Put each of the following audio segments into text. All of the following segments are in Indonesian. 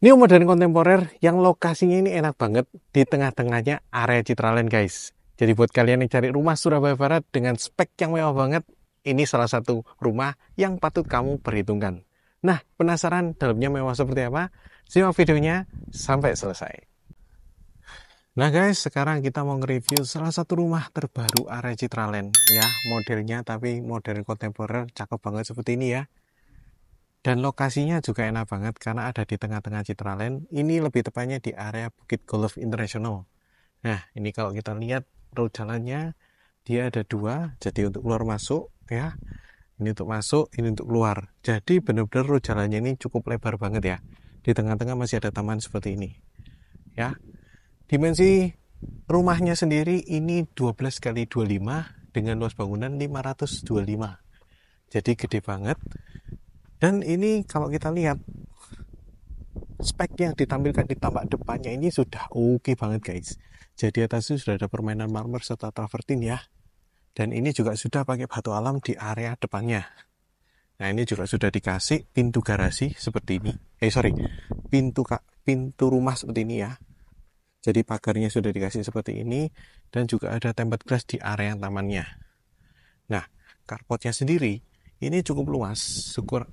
Ini modern kontemporer yang lokasinya ini enak banget di tengah-tengahnya area Citraland guys. Jadi buat kalian yang cari rumah Surabaya Barat dengan spek yang mewah banget, ini salah satu rumah yang patut kamu perhitungkan. Nah, penasaran dalamnya mewah seperti apa? Simak videonya sampai selesai. Nah guys, sekarang kita mau nge-review salah satu rumah terbaru area Citraland. Ya, modelnya tapi modern kontemporer, cakep banget seperti ini ya. Dan lokasinya juga enak banget karena ada di tengah-tengah Citraland. Ini lebih tepatnya di area Bukit Golf International. Nah, ini kalau kita lihat road jalannya, dia ada dua. Jadi untuk keluar masuk ya. Ini untuk masuk, ini untuk keluar. Jadi benar-benar road jalannya ini cukup lebar banget ya. Di tengah-tengah masih ada taman seperti ini. Ya. Dimensi rumahnya sendiri ini 12 kali 25 dengan luas bangunan 525. Jadi gede banget. Dan ini kalau kita lihat spek yang ditampilkan di tampak depannya ini sudah oke banget guys. Jadi atasnya sudah ada permainan marmer serta travertin ya. Dan ini juga sudah pakai batu alam di area depannya. Nah ini juga sudah dikasih pintu garasi seperti ini. Pintu rumah seperti ini ya. Jadi pagarnya sudah dikasih seperti ini dan juga ada tempered glass di area tamannya. Nah, carportnya sendiri ini cukup luas,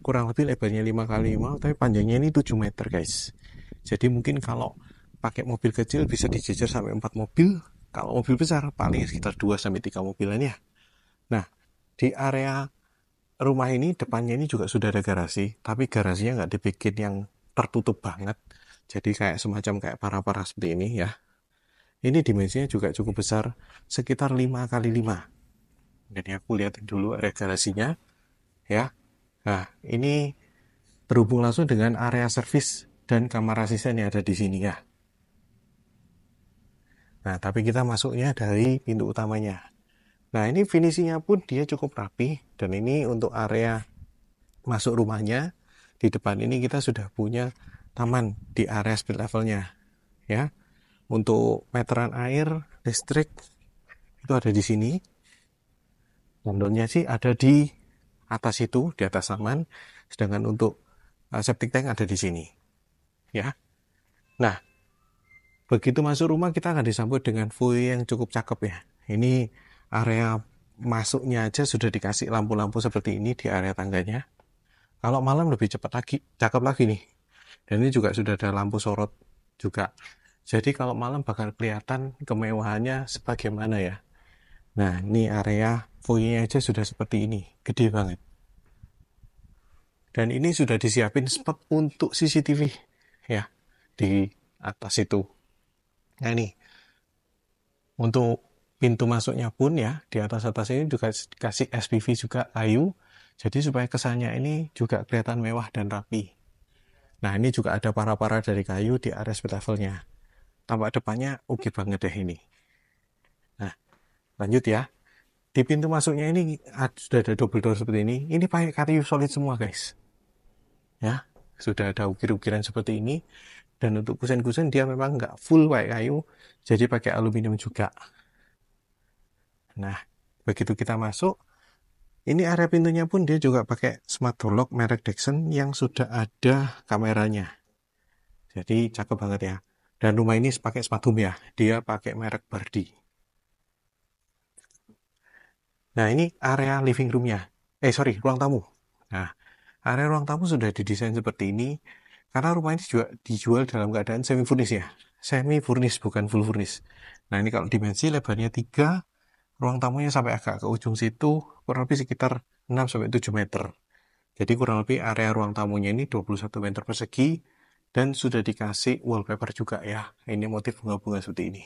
kurang lebih lebarnya 5 kali 5, tapi panjangnya ini 7 meter guys. Jadi mungkin kalau pakai mobil kecil bisa dijejer sampai 4 mobil, kalau mobil besar paling sekitar 2 sampai 3 mobilan ya. Nah, di area rumah ini depannya ini juga sudah ada garasi, tapi garasinya nggak dibikin yang tertutup banget. Jadi kayak semacam kayak para-para seperti ini ya. Ini dimensinya juga cukup besar, sekitar 5 kali 5. Jadi aku lihat dulu area garasinya ya. Nah, ini terhubung langsung dengan area servis dan kamar asisten yang ada di sini ya. Nah, tapi kita masuknya dari pintu utamanya. Nah, ini finishingnya pun dia cukup rapi. Dan ini untuk area masuk rumahnya. Di depan ini kita sudah punya taman di area speed levelnya. Ya, untuk meteran air, listrik, itu ada di sini. Gondolnya sih ada di atas itu, di atas taman. Sedangkan untuk septic tank ada di sini. Ya. Nah, begitu masuk rumah kita akan disambut dengan foyer yang cukup cakep ya. Ini area masuknya aja sudah dikasih lampu-lampu seperti ini di area tangganya. Kalau malam lebih cepat lagi, cakep lagi nih. Dan ini juga sudah ada lampu sorot juga. Jadi kalau malam bakal kelihatan kemewahannya sebagaimana ya. Nah, ini area foyernya aja sudah seperti ini, gede banget. Dan ini sudah disiapin spot untuk CCTV ya di atas itu. Nah ini untuk pintu masuknya pun ya di atas ini juga dikasih SPV juga kayu. Jadi supaya kesannya ini juga kelihatan mewah dan rapi. Nah ini juga ada para-para dari kayu di area speed levelnya. Tampak depannya oke banget deh ini. Nah lanjut ya. Di pintu masuknya ini sudah ada double door seperti ini. Ini pakai kayu solid semua guys. Ya sudah ada ukir-ukiran seperti ini. Dan untuk kusen-kusen dia memang nggak full pakai kayu. Jadi pakai aluminium juga. Nah begitu kita masuk. Ini area pintunya pun dia juga pakai smart door lock merek Dexon yang sudah ada kameranya. Jadi cakep banget ya. Dan rumah ini pakai smart home ya. Dia pakai merek Bardi. Nah ini area living roomnya. Ruang tamu. Nah area ruang tamu sudah didesain seperti ini. Karena rumah ini juga dijual dalam keadaan semi furnish ya. Semi furnish bukan full furnish. Nah ini kalau dimensi lebarnya 3, ruang tamunya sampai agak ke ujung situ kurang lebih sekitar 6 sampai 7 meter. Jadi kurang lebih area ruang tamunya ini 21 meter persegi dan sudah dikasih wallpaper juga ya. Ini motif bunga-bunga seperti ini.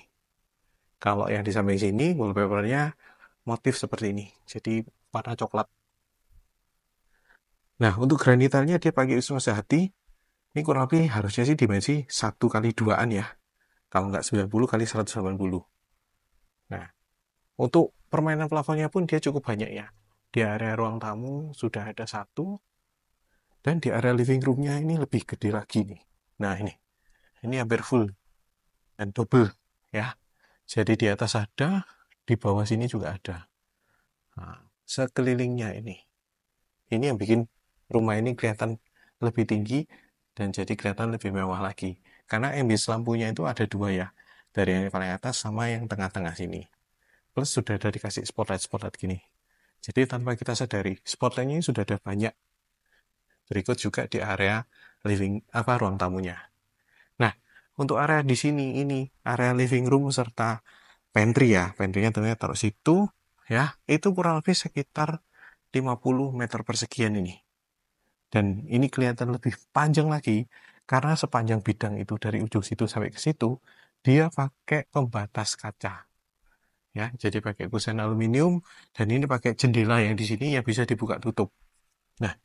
Kalau yang di samping sini wallpapernya motif seperti ini. Jadi warna coklat. Nah, untuk granitanya dia pakai wisma sehati. Ini kurang lebih harusnya sih dimensi 1 kali 2-an ya. Kalau nggak 90 kali 180. Nah, untuk permainan plafonnya pun dia cukup banyak ya. Di area ruang tamu sudah ada 1. Dan di area living roomnya ini lebih gede lagi nih. Nah ini hampir full dan double ya. Jadi di atas ada, di bawah sini juga ada. Nah, sekelilingnya ini yang bikin rumah ini kelihatan lebih tinggi dan jadi kelihatan lebih mewah lagi. Karena embis lampunya itu ada dua ya, dari yang paling atas sama yang tengah-tengah sini. Plus sudah ada dikasih spotlight-spotlight gini. Jadi tanpa kita sadari, spotlightnya ini sudah ada banyak. Berikut juga di area ruang tamunya. Nah, untuk area di sini ini area living room serta pantry ya. Pantry-nya tentunya taruh situ ya. Itu kurang lebih sekitar 50 meter persegian ini. Dan ini kelihatan lebih panjang lagi karena sepanjang bidang itu dari ujung situ sampai ke situ dia pakai pembatas kaca. Ya, jadi pakai kusen aluminium dan ini pakai jendela yang di sini yang bisa dibuka tutup. Nah,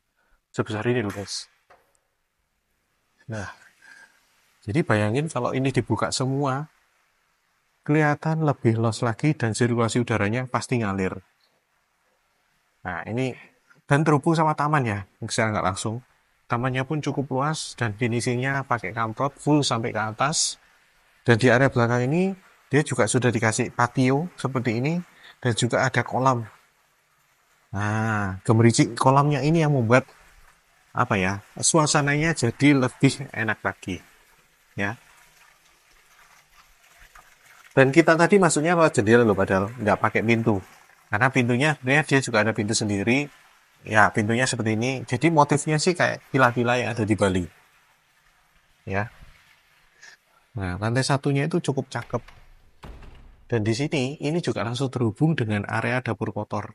sebesar ini loh guys. Nah, jadi bayangin kalau ini dibuka semua, kelihatan lebih luas lagi dan sirkulasi udaranya pasti ngalir. Nah, ini dan terhubung sama taman ya, secara nggak langsung. Tamannya pun cukup luas dan finishingnya pakai kamprot full sampai ke atas. Dan di area belakang ini dia juga sudah dikasih patio seperti ini dan juga ada kolam. Nah, gemericik kolamnya ini yang membuat apa ya, suasananya jadi lebih enak lagi ya. Dan kita tadi masuknya lewat jendela loh, padahal nggak pakai pintu. Karena pintunya sebenarnya dia juga ada pintu sendiri. Ya, pintunya seperti ini. Jadi motifnya sih kayak villa-villa yang ada di Bali. Ya. Nah, lantai satunya itu cukup cakep. Dan di sini, ini juga langsung terhubung dengan area dapur kotor.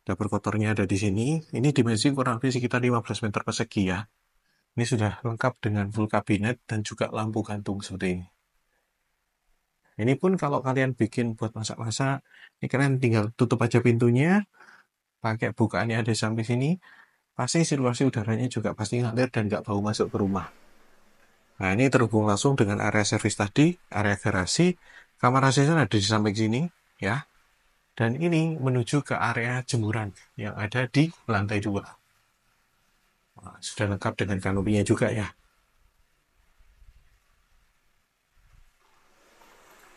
Dapur kotornya ada di sini. Ini dimensi kurang lebih sekitar 15 meter persegi ya. Ini sudah lengkap dengan full kabinet dan juga lampu gantung seperti ini. Ini pun kalau kalian bikin buat masak-masak, ini kalian tinggal tutup aja pintunya, pakai bukaannya ada sampai sini, pasti sirkulasi udaranya juga pasti ngalir dan nggak bau masuk ke rumah. Nah, ini terhubung langsung dengan area servis tadi, area garasi, kamar asisten ada di samping sini, ya. Dan ini menuju ke area jemuran yang ada di lantai 2. Nah, sudah lengkap dengan kanopinya juga ya.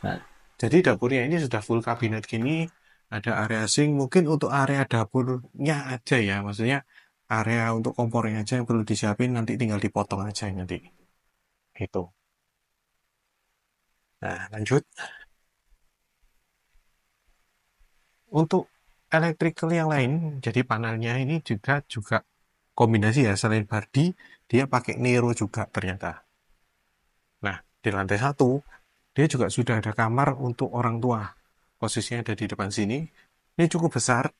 Nah, jadi dapurnya ini sudah full kabinet gini, ada area sink, mungkin untuk area dapurnya aja ya, maksudnya area untuk kompornya aja yang perlu disiapin, nanti tinggal dipotong aja nanti. Itu. Nah, lanjut. Untuk electrical yang lain, jadi panelnya ini juga kombinasi ya, selain Bardi, dia pakai Nero juga ternyata. Nah, di lantai 1, dia juga sudah ada kamar untuk orang tua. Posisinya ada di depan sini. Ini cukup besar,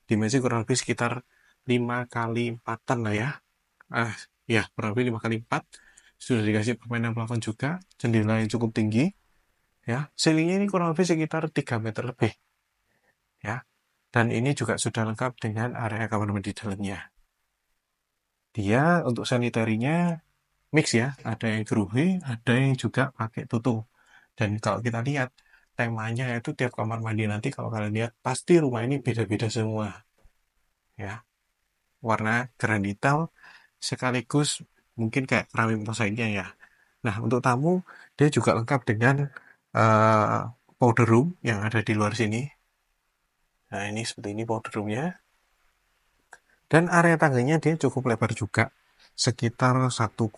dimensi kurang lebih sekitar 5 kali 4-an lah ya. Ah, ya, kurang lebih 5 kali 4. Sudah dikasih permainan plafon juga, jendela yang cukup tinggi. Ya, ceilingnya ini kurang lebih sekitar 3 meter lebih. Ya, dan ini juga sudah lengkap dengan area kamar mandi dalamnya. Dia untuk sanitarinya mix ya, ada yang keruhi, ada yang juga pakai tutup. Dan kalau kita lihat temanya itu tiap kamar mandi nanti kalau kalian lihat pasti rumah ini beda-beda semua ya. Warna granital sekaligus mungkin kayak keramik mosaiknya ya. Nah, untuk tamu dia juga lengkap dengan uh, powder room yang ada di luar sini. Nah, ini seperti ini powder roomnya. Dan area tangganya dia cukup lebar juga. Sekitar 1,2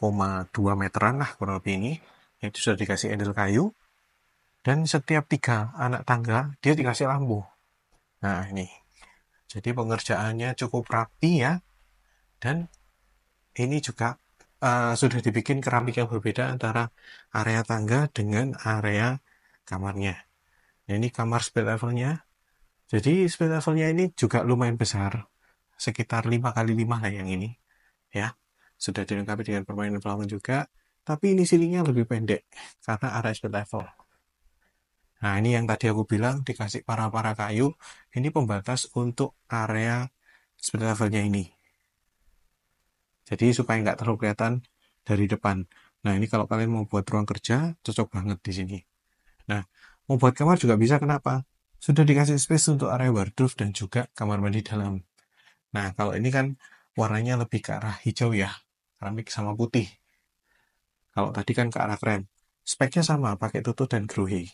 meteran lah kurang lebih ini. Itu sudah dikasih handle kayu. Dan setiap 3 anak tangga dia dikasih lampu. Nah ini. Jadi pengerjaannya cukup rapi ya. Dan ini juga sudah dibikin keramik yang berbeda antara area tangga dengan area kamarnya. Nah, ini kamar split levelnya. Jadi split levelnya ini juga lumayan besar. Sekitar 5 kali 5 lah yang ini. Ya, sudah dilengkapi dengan permainan plafon juga, tapi ini silingnya lebih pendek karena area split level. Nah, ini yang tadi aku bilang dikasih para kayu, ini pembatas untuk area split levelnya ini. Jadi supaya nggak terlalu kelihatan dari depan. Nah, ini kalau kalian mau buat ruang kerja, cocok banget di sini. Nah, mau buat kamar juga bisa, kenapa? Sudah dikasih space untuk area wardrobe dan juga kamar mandi dalam. Nah, kalau ini kan warnanya lebih ke arah hijau ya, keramik sama putih. Kalau tadi kan ke arah krem. Speknya sama, pakai tutut dan grohe.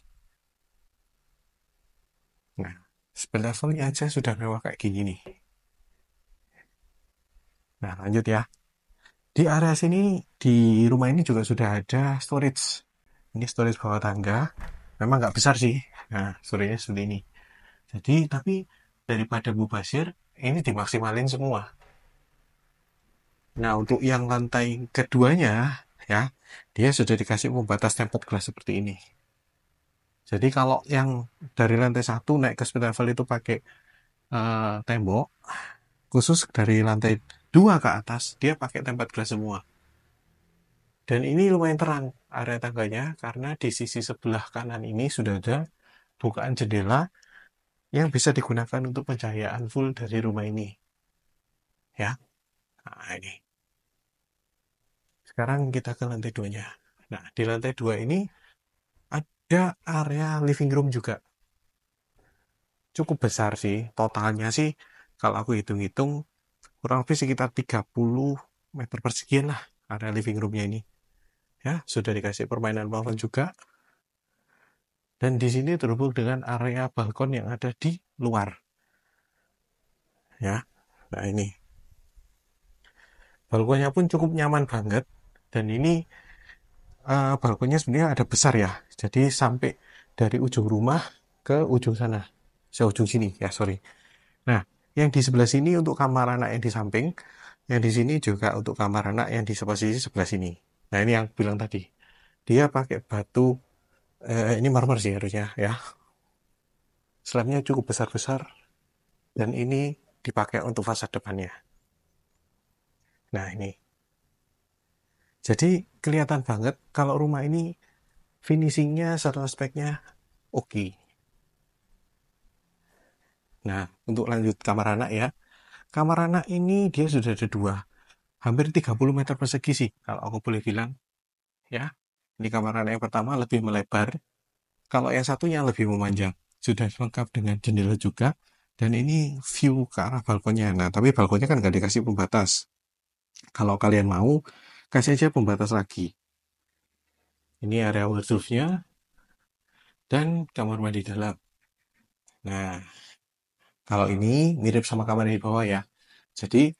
Nah, spell levelnya aja sudah mewah kayak gini nih. Nah, lanjut ya. Di area sini, di rumah ini juga sudah ada storage. Ini storage bawah tangga. Memang nggak besar sih. Nah, storage-nya seperti ini. Jadi, tapi daripada mubazir, ini dimaksimalin semua. Nah, untuk yang lantai keduanya, ya, dia sudah dikasih pembatas tempered glass seperti ini. Jadi kalau yang dari lantai satu naik ke split level itu pakai tembok, khusus dari lantai 2 ke atas, dia pakai tempered glass semua. Dan ini lumayan terang area tangganya, karena di sisi sebelah kanan ini sudah ada bukaan jendela yang bisa digunakan untuk pencahayaan full dari rumah ini. Ya, nah ini. Sekarang kita ke lantai 2-nya. Nah, di lantai 2 ini ada area living room juga. Cukup besar sih. Totalnya sih, kalau aku hitung-hitung, kurang lebih sekitar 30 meter persegian lah area living roomnya ini. Ya, sudah dikasih permainan plafon juga. Dan di sini terhubung dengan area balkon yang ada di luar. Ya, nah ini. Balkonnya pun cukup nyaman banget. Dan ini balkonnya sebenarnya ada besar ya. Jadi sampai dari ujung rumah ke ujung sana. Ujung sini ya, sorry. Nah, yang di sebelah sini untuk kamar anak yang di samping, yang di sini juga untuk kamar anak yang di posisi sebelah sini. Nah, ini yang bilang tadi. Dia pakai batu, ini marmer sih harusnya ya. Slabnya cukup besar-besar dan ini dipakai untuk fasad depannya. Nah, ini. Jadi kelihatan banget kalau rumah ini finishingnya serta speknya oke. Nah, untuk lanjut kamar anak ya. Kamar anak ini dia sudah ada dua. Hampir 30 meter persegi sih, kalau aku boleh bilang. Ya, ini kamar anak yang pertama lebih melebar. Kalau yang satunya lebih memanjang. Sudah lengkap dengan jendela juga. Dan ini view ke arah balkonnya. Nah, tapi balkonnya kan nggak dikasih pembatas. Kalau kalian mau, kasih aja pembatas lagi. Ini area wardrobe-nya dan kamar mandi dalam. Nah, kalau ini mirip sama kamar di bawah ya. Jadi,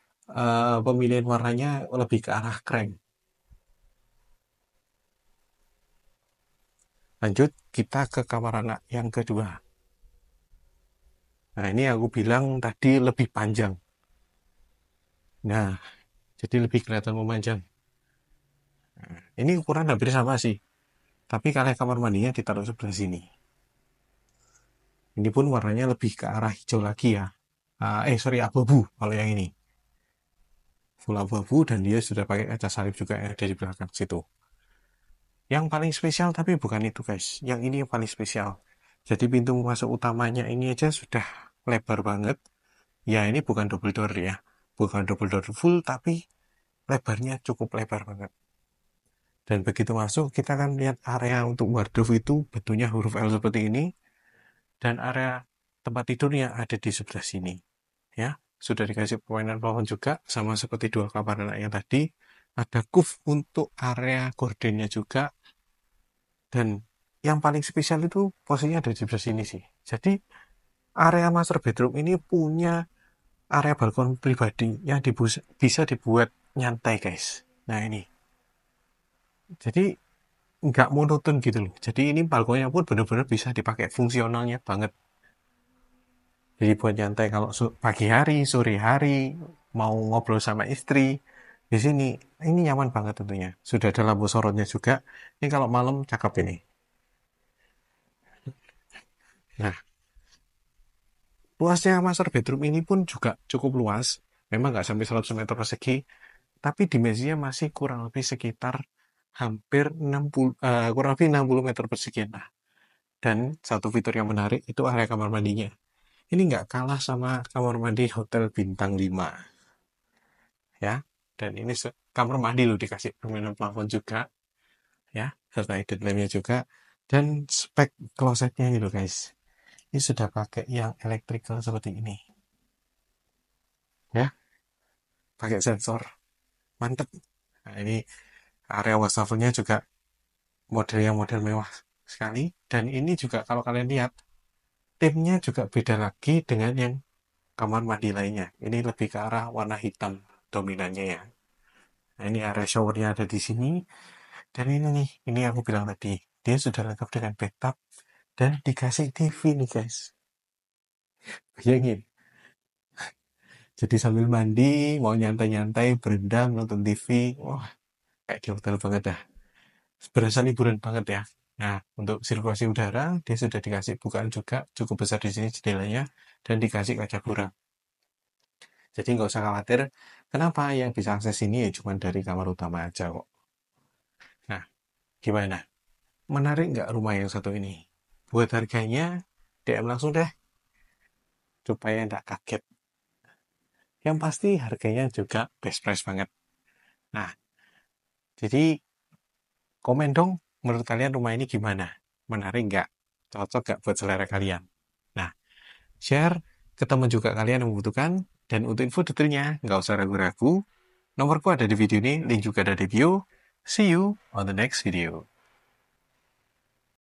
pemilihan warnanya lebih ke arah krem. Lanjut, kita ke kamar anak yang kedua. Nah, ini aku bilang tadi lebih panjang. Nah, jadi lebih kelihatan memanjang. Nah, ini ukuran hampir sama sih. Tapi kalau kamar mandinya ditaruh sebelah sini. Ini pun warnanya lebih ke arah hijau lagi ya. Sorry, abu-abu kalau yang ini. Full abu-abu dan dia sudah pakai kaca salib juga yang ada di belakang situ. Yang paling spesial tapi bukan itu guys. Yang ini yang paling spesial. Jadi pintu masuk utamanya ini aja sudah lebar banget. Ya ini bukan double door ya. Bukan double door full tapi lebarnya cukup lebar banget. Dan begitu masuk kita kan lihat area untuk wardrobe itu bentuknya huruf L seperti ini. Dan area tempat tidurnya ada di sebelah sini. Ya, sudah dikasih permainan plafon juga sama seperti dua kamar anak yang tadi. Ada kuf untuk area gordennya juga. Dan yang paling spesial itu posisinya ada di sebelah sini sih. Jadi area master bedroom ini punya area balkon pribadi yang bisa dibuat nyantai guys. Nah ini. Jadi nggak monoton gitu loh. Jadi ini balkonnya pun benar-benar bisa dipakai fungsionalnya banget. Jadi buat nyantai kalau pagi hari, sore hari, mau ngobrol sama istri, di sini ini nyaman banget tentunya. Sudah ada lampu sorotnya juga. Ini kalau malam cakep ini. Nah, luasnya master bedroom ini pun juga cukup luas. Memang nggak sampai 100 meter persegi, tapi dimensinya masih kurang lebih sekitar hampir 60, kurang lebih 60 meter persegi. Nah, dan satu fitur yang menarik itu area kamar mandinya. Ini nggak kalah sama kamar mandi hotel bintang 5. Ya, dan ini kamar mandi loh dikasih permainan plafon juga. Ya, serta hidden lampnya juga. Dan spek klosetnya ini loh guys. Ini sudah pakai yang electrical seperti ini. Ya, pakai sensor. Mantep. Nah, ini area wastafelnya juga model mewah sekali. Dan ini juga kalau kalian lihat, timnya juga beda lagi dengan yang kamar mandi lainnya. Ini lebih ke arah warna hitam dominannya ya. Nah, ini area showernya ada di sini. Dan ini nih, ini aku bilang tadi, dia sudah lengkap dengan bathtub dan dikasih TV nih guys. Bayangin, jadi sambil mandi, mau nyantai-nyantai, berendam, nonton TV, wah kayak di hotel banget dah. Berasa liburan banget ya. Nah, untuk sirkulasi udara, dia sudah dikasih bukaan juga, cukup besar di sini jendelanya, dan dikasih kaca buram. Jadi nggak usah khawatir, kenapa yang bisa akses ini ya cuma dari kamar utama aja kok. Nah, gimana? Menarik nggak rumah yang satu ini? Buat harganya, DM langsung deh, supaya nggak kaget. Yang pasti harganya juga best price banget. Nah, jadi komen dong, menurut kalian rumah ini gimana? Menarik nggak? Cocok nggak buat selera kalian? Nah, share ke teman juga kalian yang membutuhkan. Dan untuk info detailnya, nggak usah ragu-ragu. Nomorku ada di video ini, link juga ada di bio. See you on the next video.